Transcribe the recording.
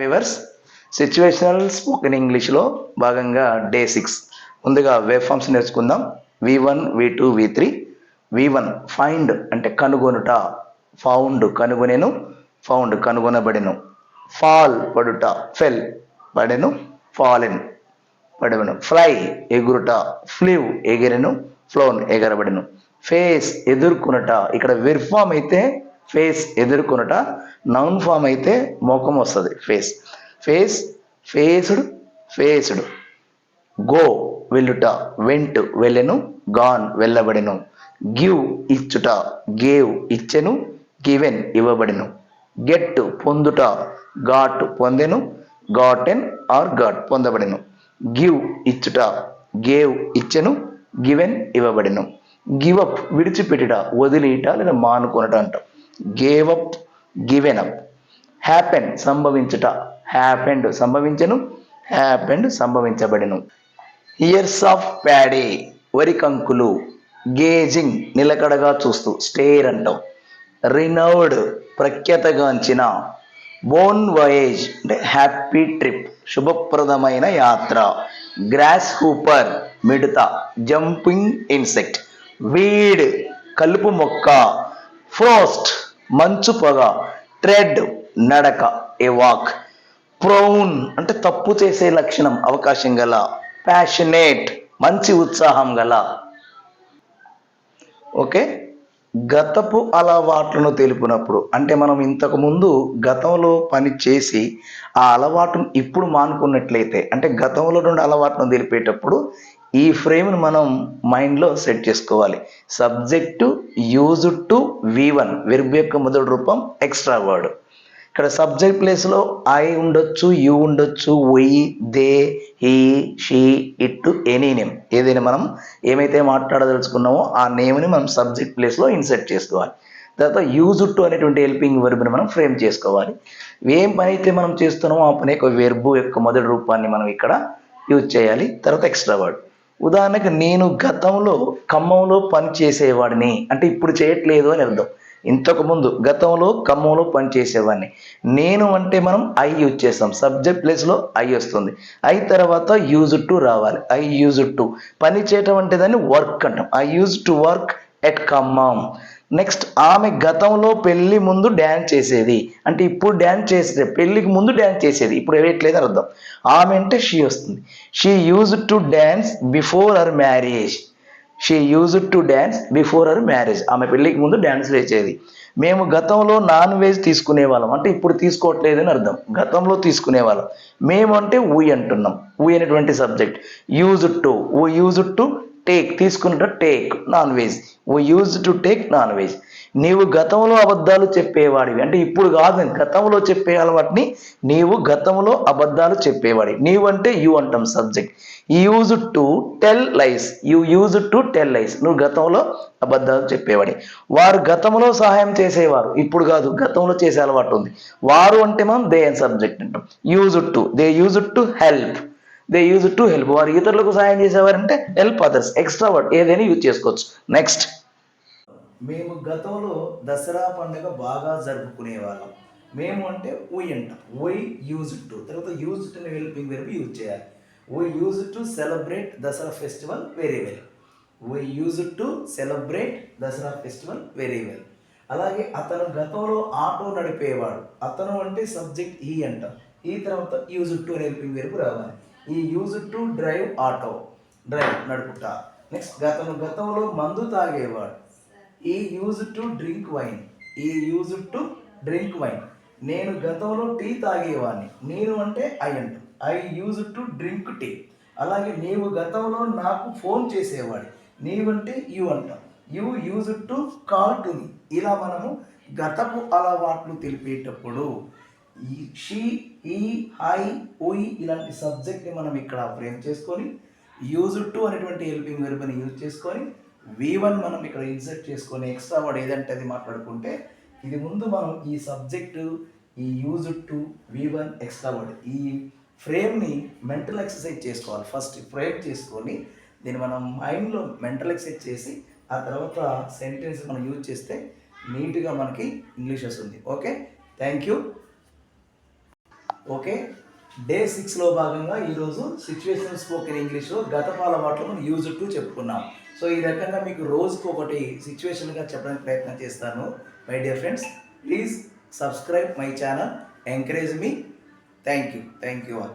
Viewers situational spoken ఇంగ్లీష్లో భాగంగా day 6 ముందుగా వేవ్ ఫామ్స్ నేర్చుకుందాం. V1 V2 V3. V1 find అంటే కనుగొనుట, ఫౌండ్ కనుగొనెను, ఫౌండ్ కనుగొనబడెను. ఫాల్ పడుట, ఫెల్ పడెను, ఫాలెన్ పడెను. ఫ్లై ఎగురుట, ఫ్లివ్ ఎగిరెను, ఫ్లోన్ ఎగరబడెను. ఫేస్ ఎదుర్కొనుట, ఇక్కడ వెర్బ్ ఫామ్ అయితే ఫేస్ ఎదుర్కొనుట, నౌన్ ఫామ్ అయితే మోకం వస్తుంది. Face face faced faced. Go వెళ్ళుట, వెంట్ వెళ్ళెను, గాన్ వెళ్ళబడెను. గివ్ ఇచ్చుట, గేవ్ ఇచ్చెను, గివెన్ ఇవ్వబడెను. గెట్ పొందుట, గాట్ పొందెను, గాటెన్ ఆర్ గాట్ పొందబడెను. గివ్ ఇచ్చుట, గేవ్ ఇచ్చెను, గివెన్ ఇవ్వబడెను. గివ్ అప్ విడిచిపెట్టుట, వదిలిట లేదా మానుకొనట అంట. Gave up, given up. Happen సంభవించుట, హ్యాపెండ్ సంభవించెను, హ్యాపెండ్ సంభవించబడెను. ఇయర్స్ ఆఫ్ ప్యాడీ వరి కంకులు. గేజింగ్ నిలకడగా చూస్తూ, స్టేర్ అంటాం. రినౌడ్ ప్రఖ్యాతగాంచిన. బోన్ వయేజ్ అంటే హ్యాపీ ట్రిప్, శుభప్రదమైన యాత్ర. గ్రాస్ హూపర్ మిడత, జంపింగ్ ఇన్సెక్ట్. వీడ్ కలుపు మొక్క. ఫ్రోస్ట్ మంచు పొగ. ట్రెడ్ నడక, ఏ వాక్. ప్రౌన్ అంటే తప్పు చేసే లక్షణం, అవకాశం గల. ప్యాషనేట్ మంచి ఉత్సాహం గల. ఓకే, గతపు అలవాట్లను తెలుపునప్పుడు అంటే మనం ఇంతకు ముందు గతంలో పని చేసి ఆ అలవాటును ఇప్పుడు మానుకున్నట్లయితే అంటే గతంలో నుండి అలవాటును తెలిపేటప్పుడు ఈ ఫ్రేమ్ను మనం మైండ్లో సెట్ చేసుకోవాలి. Subject used to V1 verb యొక్క మొదటి రూపం ఎక్స్ట్రా వర్డ్. ఇక్కడ సబ్జెక్ట్ ప్లేస్లో ఐ ఉండొచ్చు, యూ ఉండొచ్చు, we, they, he, she, it, any name ఏదైనా మనం ఏమైతే మాట్లాడదలుచుకున్నామో ఆ నేమ్ని మనం సబ్జెక్ట్ ప్లేస్లో ఇన్సర్ట్ చేసుకోవాలి. తర్వాత యూజ్డ్ టు అనేటువంటి హెల్పింగ్ వెర్బ్ని మనం ఫ్రేమ్ చేసుకోవాలి. ఏం పని అయితే మనం చేస్తున్నామో ఆ పని యొక్క వెర్బ్ యొక్క మొదటి రూపాన్ని మనం ఇక్కడ యూజ్ చేయాలి. తర్వాత ఎక్స్ట్రా వర్డ్. ఉదాహరణకు నేను గతంలో ఖమ్మంలో పని చేసేవాడిని అంటే ఇప్పుడు చేయట్లేదు అని అర్థం. ఇంతకుముందు గతంలో ఖమ్మంలో పని చేసేవాడిని. నేను అంటే మనం ఐ యూజ్ చేస్తాం, సబ్జెక్ట్ ప్లేస్లో ఐ వస్తుంది. ఐ తర్వాత యూజ్డ్ టు రావాలి. ఐ యూజ్డ్ టు పని చేయటం అంటే దాన్ని వర్క్ అంటాం. I use to work at Khammam. Next ఆమె గతంలో పెళ్లి ముందు డ్యాన్స్ చేసేది అంటే ఇప్పుడు డ్యాన్స్ చేసేది, పెళ్లికి ముందు డ్యాన్స్ చేసేది ఇప్పుడు వేయట్లేదు అని అర్థం. ఆమె అంటే షీ వస్తుంది. She used to dance before her marriage. She used to dance before her marriage. ఆమె పెళ్లికి ముందు డ్యాన్స్ వేసేది. మేము గతంలో నాన్ వెజ్ తీసుకునే వాళ్ళం అంటే ఇప్పుడు తీసుకోవట్లేదు అని అర్థం. గతంలో తీసుకునే వాళ్ళం. మేము అంటే వీ అంటున్నాం. వీ అనేటువంటి subject. Used to, we used to take తీసుకున్నట్టు take non veg. We use to take non veg. నీవు గతంలో అబద్ధాలు చెప్పేవాడివి అంటే ఇప్పుడు కాదు, గతంలో చెప్పే అలవాటిని నీవు గతంలో అబద్ధాలు చెప్పేవాడి. నీవు అంటే యూ అంటాం subject. Use to tell lies. You use to tell lies. నువ్వు గతంలో అబద్ధాలు చెప్పేవాడి. వారు గతంలో సహాయం చేసేవారు ఇప్పుడు కాదు, గతంలో చేసే అలవాటు ఉంది. వారు అంటే మనం దే అని సబ్జెక్ట్ అంటాం. Use to, they use to help. They use to help. వారు ఇతరులకు సహాయం చేసేవారంటే హెల్ప్ అదర్స్. ఎక్స్ట్రా వర్డ్ ఏదైనా యూజ్ చేసుకోవచ్చు. నెక్స్ట్, మేము గతంలో దసరా పండుగ బాగా జరుపుకునే వాళ్ళం. మేము అంటే వీ అంటాం. వీ యూజ్ టు తర్వాత use to helping verb use చేయాలి. We use to celebrate Dasara festival very well. We use to celebrate Dasara festival very well. అలాగే అతను గతంలో ఆటో నడిపేవాడు. అతను అంటే సబ్జెక్ట్ ఈ అంటాం. ఈ తర్వాత యూజ్ టు హెల్పింగ్ వెర్బ్ రావాలి. He use to drive auto, drive నడుపుట. నెక్స్ట్ గతంలో మందు తాగేవాడు. He use to drink wine. He use to drink wine. నేను గతంలో టీ తాగేవాడిని. నేను అంటే ఐ అంటాం. I use to drink tea. అలాగే నీవు గతంలో నాకు ఫోన్ చేసేవాడి. నీవంటే యూ అంటాం. You use to call to me. ఇలా మనము గతపు అలవాట్లు తెలిపేటప్పుడు ఈ షీ, ఈ, ఐ, ఉయ్ ఇలాంటి సబ్జెక్ట్ని మనం ఇక్కడ ఫ్రేమ్ చేసుకొని యూజ్ టు అనేటువంటి హెల్పింగ్ వెర్బ్ని యూజ్ చేసుకొని V1 మనం ఇక్కడ ఇన్సర్ట్ చేసుకొని ఎక్స్ట్రా వర్డ్ ఏదంటే అది మాట్లాడుకుంటే ఇది ముందు మనం ఈ సబ్జెక్టు ఈ use to V1 extra word ఈ ఫ్రేమ్ని మెంటల్ ఎక్సర్సైజ్ చేసుకోవాలి. ఫస్ట్ ఫ్రేమ్ చేసుకొని దీన్ని మనం మైండ్లో మెంటల్ ఎక్సర్సైజ్ చేసి ఆ తర్వాత సెంటెన్స్ మనం యూజ్ చేస్తే నీట్గా మనకి ఇంగ్లీష్ వస్తుంది. Okay, thank you. Okay, day 6లో భాగంగా ఈరోజు సిచ్యువేషనల్ స్పోకెన్ ఇంగ్లీష్లో గతపు అలవాట్లు మనం యూజ్ టు చెప్పుకున్నాం. సో ఈ రకంగా మీకు రోజుకు ఒకటి సిచ్యువేషన్గా చెప్పడానికి ప్రయత్నం చేస్తాను. My dear friends, please subscribe my channel, encourage me. Thank you all.